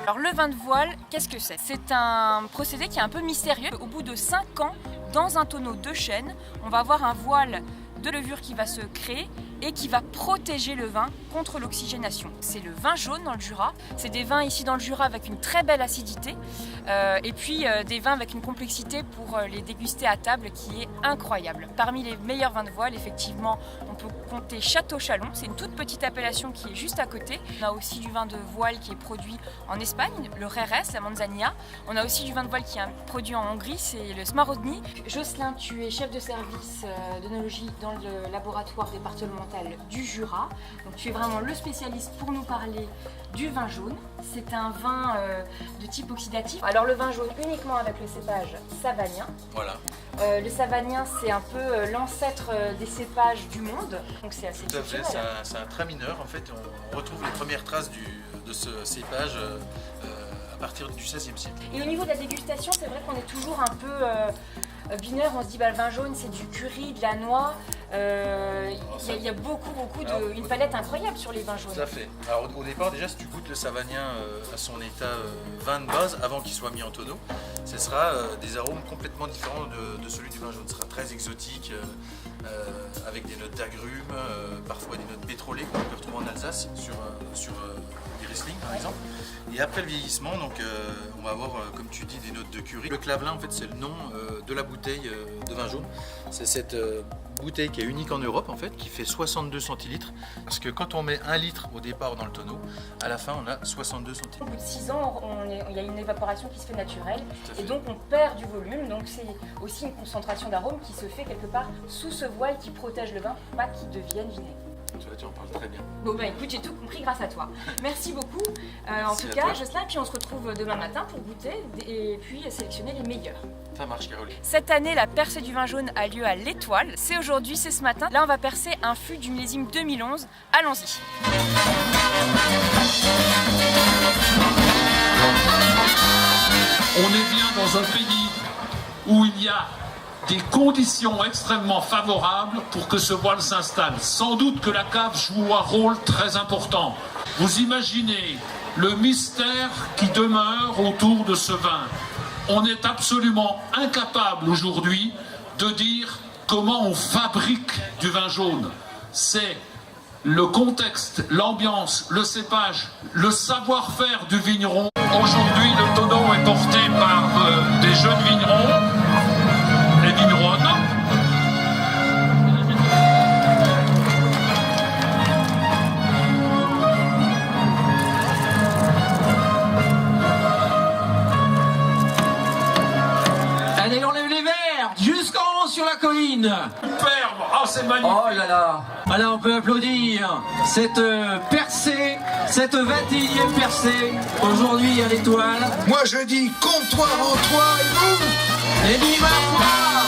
Alors le vin de voile, qu'est-ce que c'est? C'est un procédé qui est un peu mystérieux. Au bout de 5 ans, dans un tonneau de chêne, on va avoir un voile de levure qui va se créer et qui va protéger le vin contre l'oxygénation. C'est le vin jaune dans le Jura. C'est des vins ici dans le Jura avec une très belle acidité et puis des vins avec une complexité pour les déguster à table qui est incroyable. Parmi les meilleurs vins de voile, effectivement, on peut compter Château Chalon. C'est une toute petite appellation qui est juste à côté. On a aussi du vin de voile qui est produit en Espagne, le Jerez, la Manzanilla. On a aussi du vin de voile qui est produit en Hongrie, c'est le Smarrodny. Jocelyn, tu es chef de service d'œnologie dans le laboratoire départemental du Jura. Donc tu es vraiment le spécialiste pour nous parler du vin jaune. C'est un vin de type oxydatif. Alors le vin jaune uniquement avec le cépage savagnin. Voilà. Le savagnin, c'est un peu l'ancêtre des cépages du monde. Donc c'est assez tout à fait, c'est un très mineur. En fait, on retrouve les premières traces de ce cépage à partir du XVIe siècle. Et au niveau de la dégustation, c'est vrai qu'on est toujours un peu binaire. On se dit bah, le vin jaune, c'est du curry, de la noix. Il y a beaucoup une palette incroyable sur les vins jaunes. Tout à fait. Alors au départ déjà, si tu goûtes le savagnin à son état vin de base, avant qu'il soit mis en tonneau, ce sera des arômes complètement différents de celui du vin jaune. Ce sera très exotique, avec des notes d'agrumes, parfois des notes pétrolées qu'on peut retrouver en Alsace sur du Riesling par exemple. Et après le vieillissement, donc, on va avoir, comme tu dis, des notes de curry. Le Clavelin, en fait, c'est le nom de la bouteille de vin jaune. C'est cette bouteille qui est unique en Europe, en fait, qui fait 62 centilitres. Parce que quand on met 1 litre au départ dans le tonneau, à la fin, on a 62 centilitres. Au bout de 6 ans, il y a une évaporation qui se fait naturelle. Et donc, on perd du volume. Donc, c'est aussi une concentration d'arômes qui se fait quelque part sous ce voile qui protège le vin pour pas qu'il devienne vinaigre. Tu en parles très bien. Bon bah écoute, j'ai tout compris grâce à toi. Merci beaucoup. En tout cas, Jocelyn, et puis on se retrouve demain matin pour goûter et puis sélectionner les meilleurs. Ça marche, Caroline. Cette année, la percée du vin jaune a lieu à l'Étoile. C'est aujourd'hui, c'est ce matin. Là, on va percer un fût du millésime 2011. Allons-y. On est bien dans un pays où il y a des conditions extrêmement favorables pour que ce voile s'installe. Sans doute que la cave joue un rôle très important. Vous imaginez le mystère qui demeure autour de ce vin. On est absolument incapable aujourd'hui de dire comment on fabrique du vin jaune. C'est le contexte, l'ambiance, le cépage, le savoir-faire du vigneron. Aujourd'hui, le tonneau est porté par des jeunes vignerons. Les vignerons. Allez, on lève les verres jusqu'en haut sur la colline. Superbe, oh c'est magnifique. Oh là là. Alors on peut applaudir cette percée, cette 21e percée aujourd'hui à l'Étoile. Moi je dis compte-toi en toi et boum. Et vive la foi.